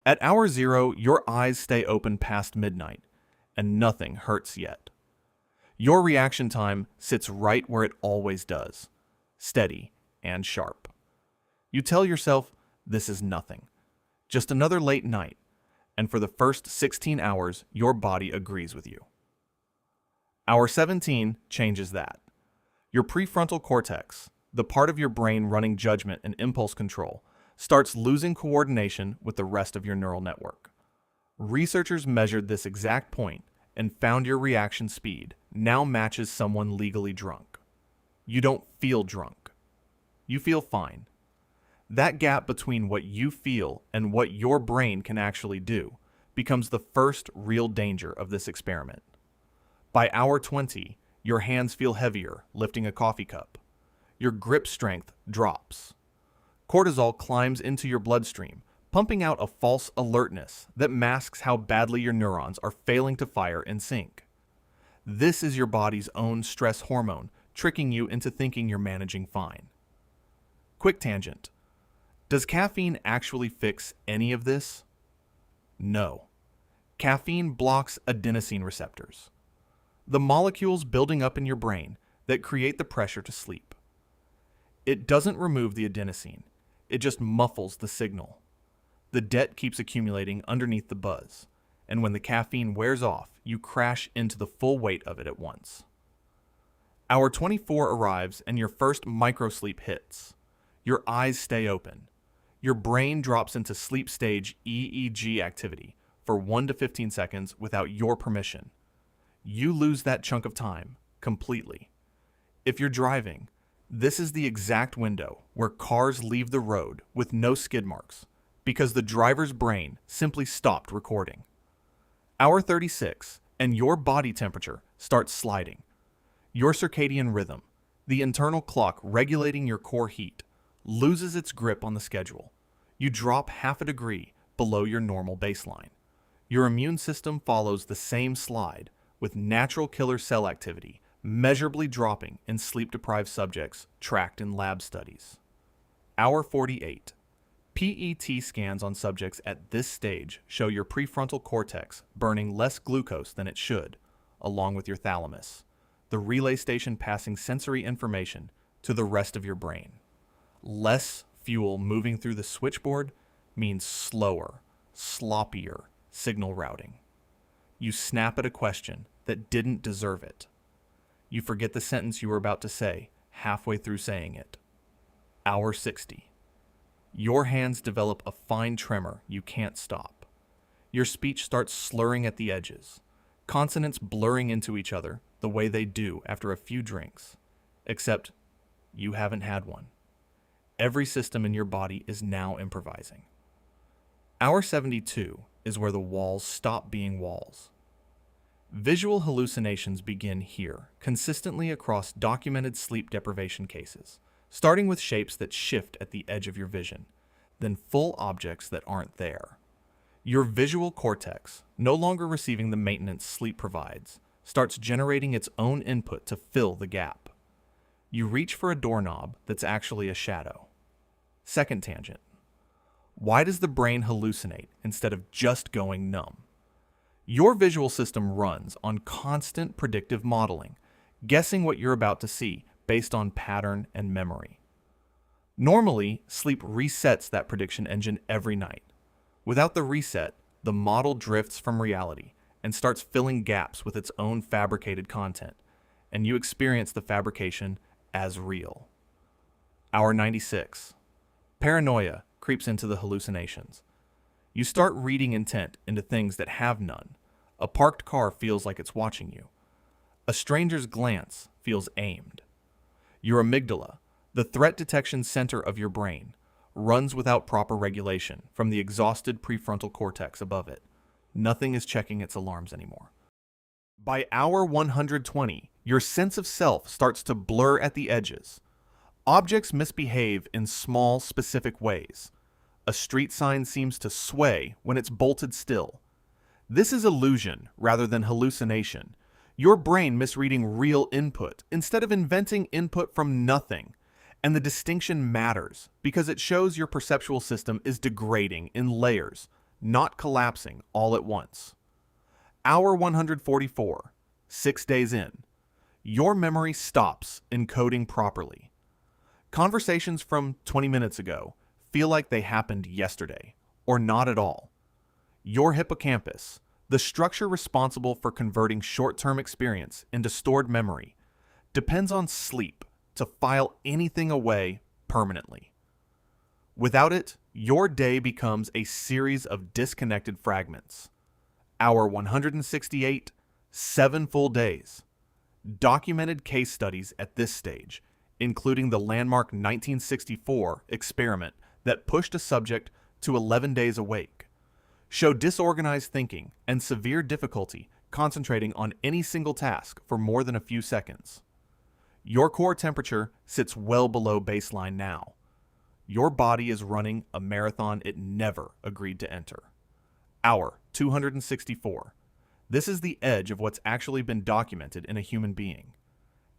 At hour zero, your eyes stay open past midnight, and nothing hurts yet. Your reaction time sits right where it always does, steady and sharp. You tell yourself, this is nothing, just another late night, and for the first 16 hours, your body agrees with you. Hour 17 changes that. Your prefrontal cortex, the part of your brain running judgment and impulse control, starts losing coordination with the rest of your neural network. Researchers measured this exact point and found your reaction speed now matches someone legally drunk. You don't feel drunk. You feel fine. That gap between what you feel and what your brain can actually do becomes the first real danger of this experiment. By hour 20, your hands feel heavier lifting a coffee cup. Your grip strength drops. Cortisol climbs into your bloodstream, pumping out a false alertness that masks how badly your neurons are failing to fire in sync. This is your body's own stress hormone tricking you into thinking you're managing fine. Quick tangent. Does caffeine actually fix any of this? No. Caffeine blocks adenosine receptors, the molecules building up in your brain that create the pressure to sleep. It doesn't remove the adenosine, it just muffles the signal. The debt keeps accumulating underneath the buzz, and when the caffeine wears off, you crash into the full weight of it at once. Hour 24 arrives and your first microsleep hits. Your eyes stay open. Your brain drops into sleep stage EEG activity for 1 to 15 seconds without your permission. You lose that chunk of time completely. If you're driving, this is the exact window where cars leave the road with no skid marks because the driver's brain simply stopped recording. Hour 36, and your body temperature starts sliding. Your circadian rhythm, the internal clock regulating your core heat, loses its grip on the schedule. You drop half a degree below your normal baseline. Your immune system follows the same slide, with natural killer cell activity measurably dropping in sleep-deprived subjects tracked in lab studies. Hour 48. PET scans on subjects at this stage show your prefrontal cortex burning less glucose than it should, along with your thalamus, the relay station passing sensory information to the rest of your brain. Less fuel moving through the switchboard means slower, sloppier signal routing. You snap at a question that didn't deserve it. You forget the sentence you were about to say halfway through saying it. Hour 60. Your hands develop a fine tremor you can't stop. Your speech starts slurring at the edges, consonants blurring into each other the way they do after a few drinks, except you haven't had one. Every system in your body is now improvising. Hour 72 is where the walls stop being walls. Visual hallucinations begin here, consistently across documented sleep deprivation cases, starting with shapes that shift at the edge of your vision, then full objects that aren't there. Your visual cortex, no longer receiving the maintenance sleep provides, starts generating its own input to fill the gap. You reach for a doorknob that's actually a shadow. Second tangent. Why does the brain hallucinate instead of just going numb? Your visual system runs on constant predictive modeling, guessing what you're about to see based on pattern and memory. Normally, sleep resets that prediction engine every night. Without the reset, the model drifts from reality and starts filling gaps with its own fabricated content, and you experience the fabrication as real. Hour 96. Paranoia creeps into the hallucinations. You start reading intent into things that have none. A parked car feels like it's watching you. A stranger's glance feels aimed. Your amygdala, the threat detection center of your brain, runs without proper regulation from the exhausted prefrontal cortex above it. Nothing is checking its alarms anymore. By hour 120, your sense of self starts to blur at the edges. Objects misbehave in small, specific ways. A street sign seems to sway when it's bolted still. This is illusion rather than hallucination. Your brain misreading real input instead of inventing input from nothing. And the distinction matters because it shows your perceptual system is degrading in layers, not collapsing all at once. Hour 144, 6 days in, your memory stops encoding properly. Conversations from 20 minutes ago feel like they happened yesterday, or not at all. Your hippocampus, the structure responsible for converting short-term experience into stored memory, depends on sleep to file anything away permanently. Without it, your day becomes a series of disconnected fragments. Hour 168, 7 full days. Documented case studies at this stage, including the landmark 1964 experiment that pushed a subject to 11 days awake, show disorganized thinking and severe difficulty concentrating on any single task for more than a few seconds. Your core temperature sits well below baseline now. Your body is running a marathon it never agreed to enter. Hour 264. This is the edge of what's actually been documented in a human being.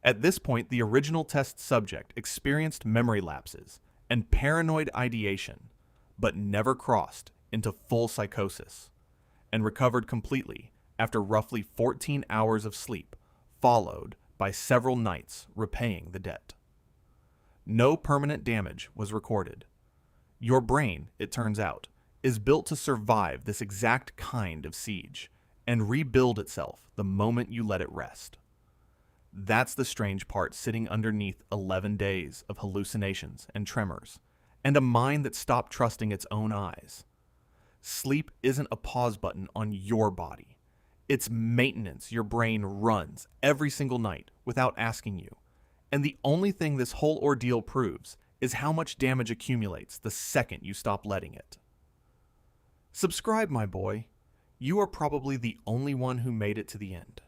At this point, the original test subject experienced memory lapses and paranoid ideation, but never crossed into full psychosis, and recovered completely after roughly 14 hours of sleep, followed by several nights repaying the debt. No permanent damage was recorded. Your brain, it turns out, is built to survive this exact kind of siege and rebuild itself the moment you let it rest. That's the strange part sitting underneath 11 days of hallucinations and tremors, and a mind that stopped trusting its own eyes. Sleep isn't a pause button on your body. It's maintenance your brain runs every single night without asking you. And the only thing this whole ordeal proves is how much damage accumulates the second you stop letting it. Subscribe, my boy. You are probably the only one who made it to the end.